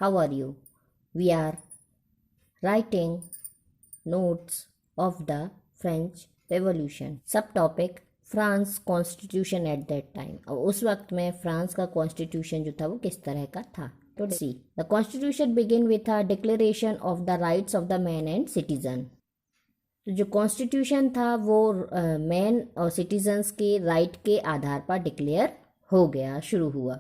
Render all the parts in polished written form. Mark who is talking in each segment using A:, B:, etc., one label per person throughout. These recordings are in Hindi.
A: How are you? We are writing notes of the French Revolution. सब topic France constitution at that time. और उस वक्त में फ्रांस का कॉन्स्टिट्यूशन जो था वो किस तरह का था। तो see the constitution begin with a declaration of the rights of the man and citizen. तो जो कॉन्स्टिट्यूशन था वो मैन और सिटीजन्स के राइट के आधार पर डिक्लेयर हो गया, शुरू हुआ।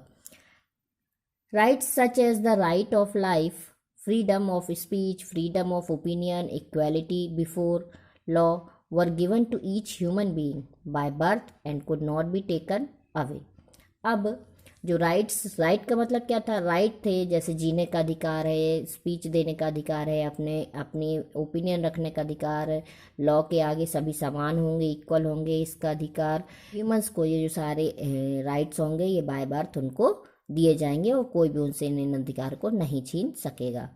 A: Rights such as the right of life, freedom of speech, freedom of opinion, equality before law were given to each human being by birth and could not be taken away। अब जो राइट का मतलब क्या था? राइट थे जैसे जीने का अधिकार है, स्पीच देने का अधिकार है, अपनी ओपिनियन रखने का अधिकार है, लॉ के आगे सभी समान होंगे, इक्वल होंगे, इसका अधिकार। ह्यूमंस को ये जो सारे राइट्स होंगे ये बाय बर्थ उनको दिए जाएंगे और कोई भी उनसे इन अधिकार को नहीं छीन सकेगा।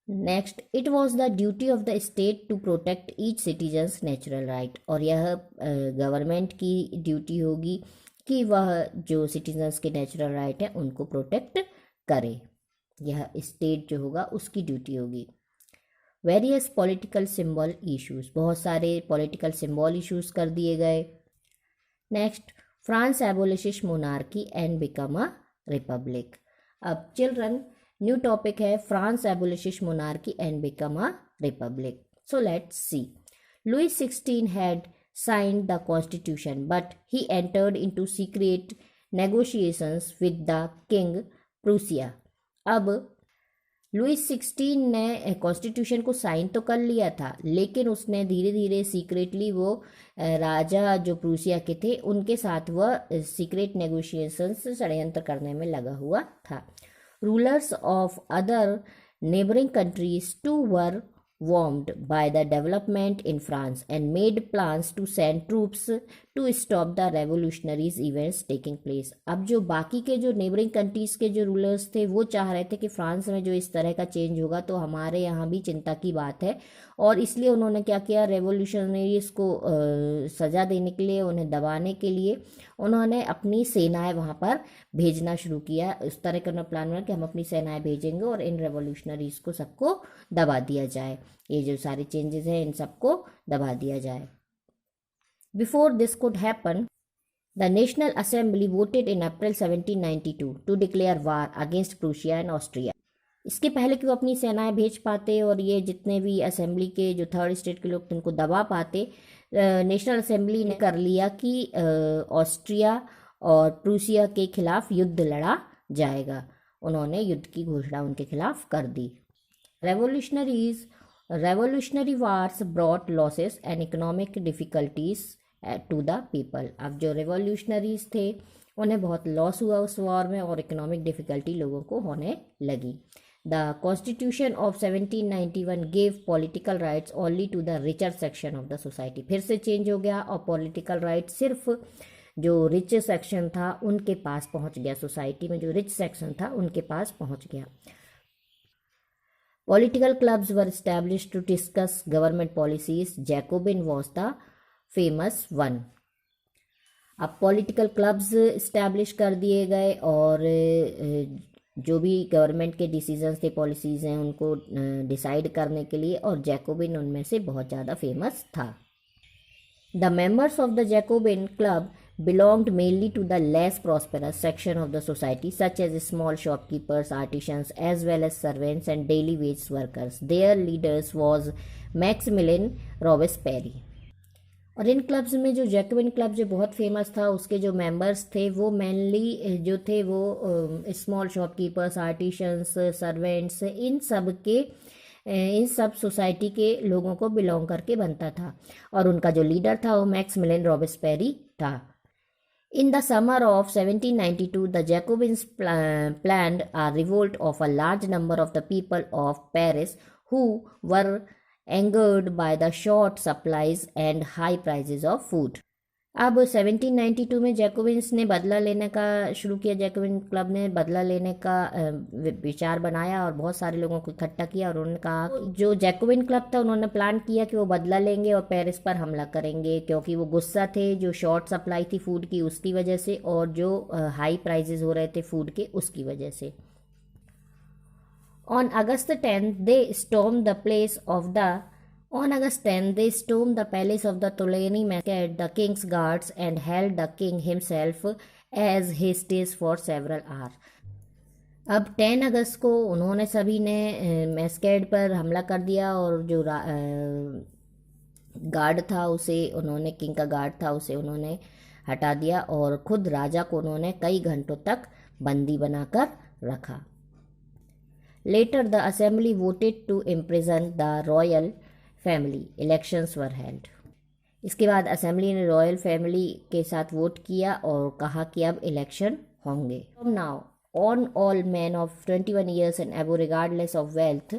A: Next, it was the duty of the state to protect each citizens natural right. और यह गवर्नमेंट की ड्यूटी होगी कि वह जो सिटीजन्स के नेचुरल राइट है उनको प्रोटेक्ट करे। यह स्टेट जो होगा उसकी ड्यूटी होगी। वेरियस पॉलिटिकल सिंबल इश्यूज, बहुत सारे पॉलिटिकल सिंबल इश्यूज कर दिए गए। Next, France abolishes monarchy and become a republic. अब चिल्ड्रन न्यू टॉपिक है France abolishes monarchy and become a republic. So let's see. Louis 16 had signed the constitution but he entered into secret negotiations with the king Prussia. अब लुई 16 ने कॉन्स्टिट्यूशन को साइन तो कर लिया था, लेकिन उसने धीरे धीरे सीक्रेटली वो राजा जो प्रूसिया के थे उनके साथ वह सीक्रेट नेगोशिएशंस षड्यंत्र करने में लगा हुआ था। Rulers of other neighboring countries too were warned by the development in France and made plans to send troops to stop the revolutionary events taking place। अब जो बाकी के जो नेबरिंग कंट्रीज के जो रूलर्स थे वो चाह रहे थे कि फ्रांस में जो इस तरह का चेंज होगा तो हमारे यहाँ भी चिंता की बात है, और इसलिए उन्होंने क्या किया, रेवोल्यूशनरीज को सजा देने के लिए, उन्हें दबाने के लिए उन्होंने अपनी सेनाएं वहाँ पर भेजना शुरू किया। इस तरह का उन्होंने प्लान बना कि हम अपनी सेनाएं भेजेंगे और इन रेवोल्यूशनरीज को सबको दबा दिया जाए, ये जो सारे चेंजेस हैं इन सबको दबा दिया जाए। Before this could happen the national assembly voted in April 1792 to declare war against Prussia and Austria. इसके पहले कि वो अपनी सेनाएं भेज पाते और ये जितने भी असेंबली के जो थर्ड स्टेट के लोग थे उनको दबा पाते, नेशनल असेंबली ने कर लिया कि ऑस्ट्रिया और प्रूसिया के खिलाफ युद्ध लड़ा जाएगा। उन्होंने युद्ध की घोषणा उनके खिलाफ कर दी। Revolutionary wars brought losses and economic difficulties to the people. अब जो रेवोल्यूशनरीज थे उन्हें बहुत लॉस हुआ उस वॉर में और इकोनॉमिक डिफिकल्टी लोगों को होने लगी। The constitution of 1791 gave political rights only to the richer section of the society. फिर से चेंज हो गया और पॉलिटिकल राइट सिर्फ जो रिच सेक्शन था उनके पास पहुंच गया, सोसाइटी में जो रिच सेक्शन था उनके पास पहुंच गया। Political clubs were established to discuss government policies. Jacobin was the famous one. अब पॉलिटिकल क्लब्स इस्टेब्लिश कर दिए गए और जो भी गवर्नमेंट के डिसीजंस थे, पॉलिसीज़ हैं, उनको डिसाइड करने के लिए, और जैकोबिन उनमें से बहुत ज़्यादा फेमस था। The members of the Jacobin club belonged mainly to the less prosperous section of the society, such as small shopkeepers, artisans, as well as servants and daily wage workers. Their leaders was Maximilien Robespierre। और इन क्लब्स में जो जैकोबिन क्लब जो बहुत फेमस था उसके जो मेंबर्स थे वो मेनली जो थे वो स्मॉल शॉपकीपर्स, आर्टिशंस, सर्वेंट्स, इन सब सोसाइटी के लोगों को बिलोंग करके बनता था, और उनका जो लीडर था वो मैक्सिमिलियन रॉबेस्पेरी था। In the summer of 1792, the Jacobins planned a revolt of a large number of the people of Paris who were angered by the short supplies and high prices of food। अब 1792 में जैकोबिन्स ने बदला लेने का शुरू किया। जैकोबिन क्लब ने बदला लेने का विचार बनाया और बहुत सारे लोगों को इकट्ठा किया, और उन्होंने कहा जो जैकोबिन क्लब था उन्होंने प्लान किया कि वो बदला लेंगे और पेरिस पर हमला करेंगे, क्योंकि वो गुस्सा थे जो शॉर्ट सप्लाई थी फूड की उसकी वजह से, और जो हाई प्राइजेस हो रहे थे फूड के उसकी वजह से। On August 10th, they stormed the place of the On August 10th, they stormed the palace of the Ptolemy Meshed, the king's guards, and held the king himself as hostage for several hours. अब 10 अगस्त को उन्होंने सभी ने मैस्केड पर हमला कर दिया और जो गार्ड था उसे उन्होंने किंग का गार्ड था उसे उन्होंने हटा दिया और खुद राजा को उन्होंने कई घंटों तक बंदी बनाकर रखा. Later, the assembly voted to imprison the royal family. Elections were held. इसके बाद असेंबली ने रॉयल फैमिली के साथ वोट किया और कहा कि अब इलेक्शन होंगे. From now on, all men of 21 years and above, regardless of wealth,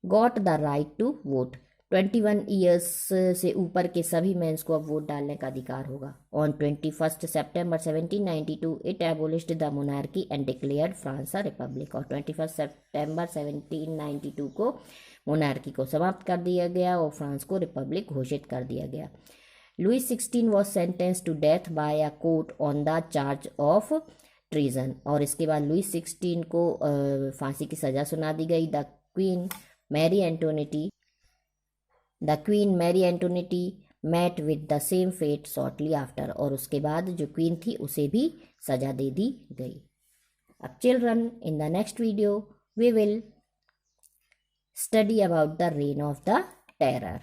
A: got the right to vote. 21 years से ऊपर के सभी मेंस को अब वोट डालने का अधिकार होगा. On 21 September 1792 it एबोलिश्ड the monarchy and declared France a republic. और 21 सितंबर 1792 को मोनार्की को समाप्त कर दिया गया और फ्रांस को रिपब्लिक घोषित कर दिया गया. Louis 16 was sentence to death by a court on the charge of treason. और इसके बाद लुई 16 को फांसी की सजा सुना दी गई. The queen Marie Antoinette met with the same fate shortly after. और उसके बाद जो क्वीन थी उसे भी सजा दे दी गई. अब children, in the next video we will study about the reign of the terror.